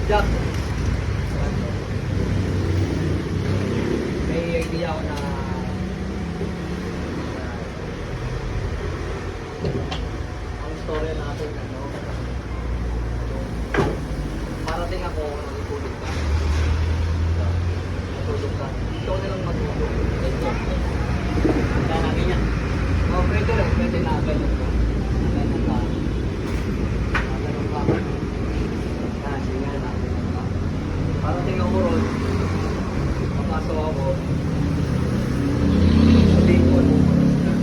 Jack. May idea ako na ang story natin, ano, parating ako, natutulog ka. Natulog ka. Ikaw na lang matulog. Kaya namin yan. Oh, pwede lang. Pwede na. Ganyan ka. Ganyan ka. Ganyan ka. Ah, sige nga na. Parating ako ron. Papasok ako. Sabihin ko, anong oras na?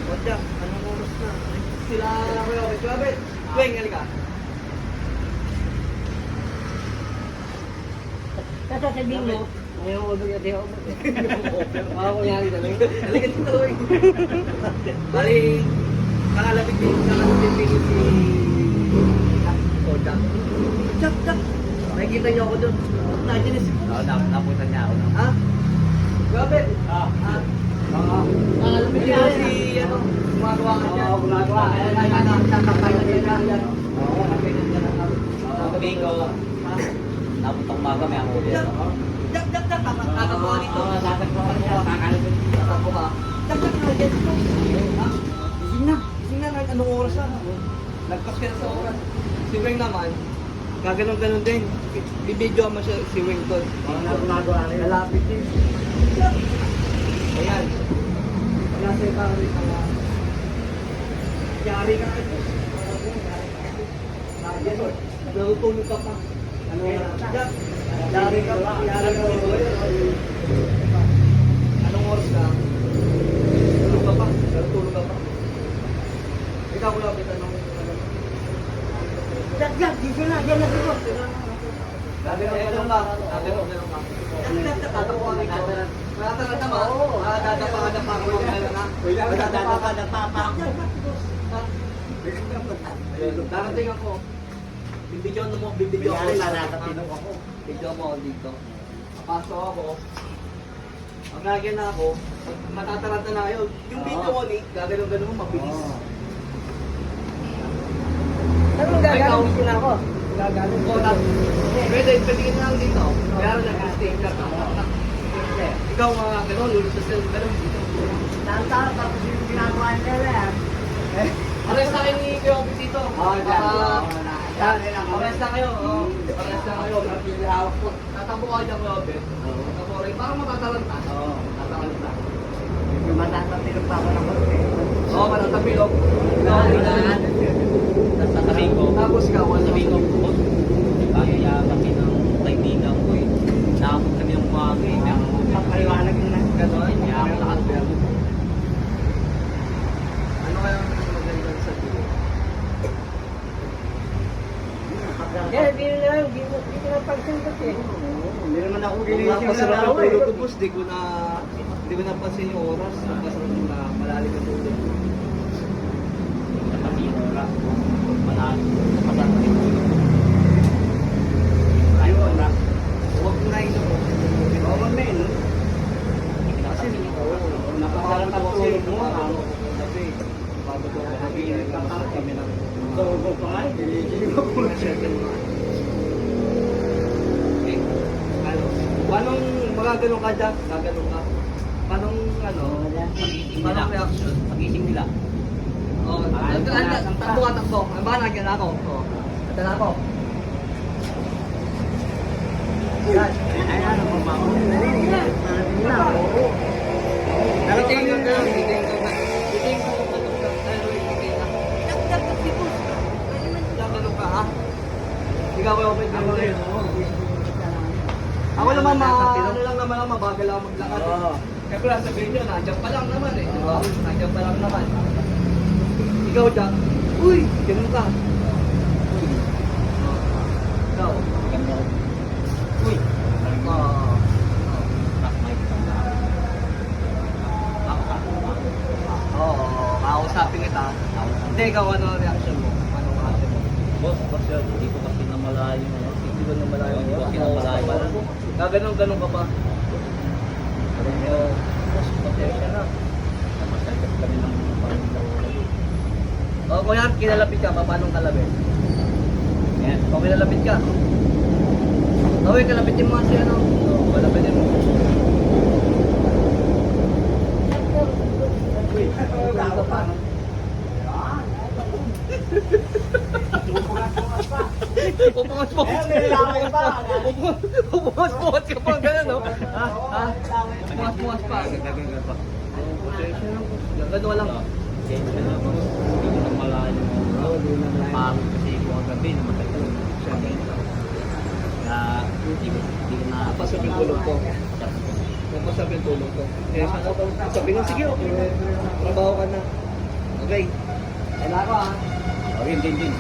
What Jack? Anong oras na? Sila ako yung office. Grabe! Weng, halika. Sasabihin mo, ayaw ko doon yung ako. Ako yan. Halika dito, Weng. Bali, nakalapit din si Jack. Jack! Nakikita niyo ako doon. Nandiyan si... Oo, napunta niya ako. Ha? Grabe! Nakalapit din ako si... Ano? Gumagawa ka dyan. Oo, gumagawa. Tatakay na din ka. Oo, nakinig ka na. Sabihin ko, napuntang umaga may ako ulit. Jack! Tatakbo ka dito. Oo, tatakbo ka niya. Kakalapit. Tatakbo ka. Jack! Nandiyan ko. Ha? Gising na. Anong oras na? Nagpas ka na sa oras. Si Weng naman, gaganon-ganon din. Bibidyo mo siya si Weng doon. Oo, nagagawa rin. Lalapit din. Ayan. Wala sa'yo ka rin ang yari ka ito. Nandiyan o. Natutulog ka pa. Ano yan? Yari ka pa. Yari ka pa. Anong oras ka? Tulog ka pa. Natutulog ka pa. Ikaw ko lang, anong Jack, dito na, dyan na dito. Gaganon ka. Tatakbo ka dito. Matatalata ba? Dadapa-dapa ka mga Dadapa-dapa. Darating ako. Bibidyoan mo, bibidyoan Bigyan ako. na nakatinog ako. Bibidyoan mo ako dito. Papasok ako. Ang lagyan na ako, matataranta na kayo. Yung video mo, gaganon-ganon mo, mabilis. Anong gagawin sila ako? Gaganon ko na. Pwede ka na lang dito. Kaya nag-stay ka. Ikaw mga ganon, lulus sa cell, ganon dito. Nasa, tapos yung ginagawa nila. Pares na kayo ni Kuya Opis dito. Pares na kayo. Pares na kayo. Tatakbo ka dyan Kuya Opis. Tatakbo rin. Parang matatalanta. Matatalanta. Yung matatatilog pa ako ng konti. Oo, matatapilok. Sasabihin ko, Tapos ka, sasabihin ko, boss, kaya-yabakin ng kaibigan ko eh. Nakapag kami ng umaga eh. Papaliwanag na. Gano'n, kaya ako nakatulog. Ano kaya ang magandang sabihin? Kaya di na lang, di ko na pagsunod eh. Hindi naman ako Masarap ang tulog ko, boss. Di ko napansin yung oras. Masarap na malalim ang tulog. Pati yung oras, malalim. Masarap yung tulog. Ayun. Huwag na ino mo. Oo, men. Kasi Napasarap ang tulog mo. Gabi. Bago ko gabi. Masarap kami ng... Tulog pa nga, hindi ko po siya. Anong magaganon ka dyan? Gaganon ka? Paanong ano? Paanong reaction? Pagising nila. Oh, takbo. Ang ba nagyan ako? Oh. Ito na ako. Yan. Ayan, ang mabaho. Nakatingin ka lang. Gaganon ka ha? Ikaw kayo open Ako rin, oo. Ako naman ano lang naman ako, mabagal ako maglakad. Oo. Kaya pala sabihin nyo, nandiyan pa lang naman eh. Diba? Nandiyan pa lang naman. Ikaw, Jack. Uy! Ganun ka. Ikaw. Ganda ko. Uy! Rock mic. Oo, kakausapin kita. Hindi, ikaw ano ang reaction mo? Ano ang reaction mo? Boss, kasi hindi ko kasi namalayo. Hindi ko namalayo. Hindi ko kasi namalayo. Gaganon ka pa. Pero, boss, pasensya na. Namasagap kami ng pamilya ko. O, kuya, kinalapit ka pa, paano kalapit? Okay, lalapit ka. Okay, kalapitin mo kasi ano. Oo, kalapitin mo. Uy, ka pa. Pupungas ka pa, gano'n, no? Ha? Ha? Pupungas pa. Gagawin pa. Pasensya na po. Gano'n walang. Pasensya na po. Hindi ko nang malayo. Oo, di na malayo. Pagod kasi ko ang gabi, namatay ko. Kaya hindi ko na... Pasok yung tulog ko. Napasap yung tulog ko. Eh, sana ko. Sabi nga, sige, okay. Trabaho ka na. Okay. Kailangan ko, ha? Oh, yun din.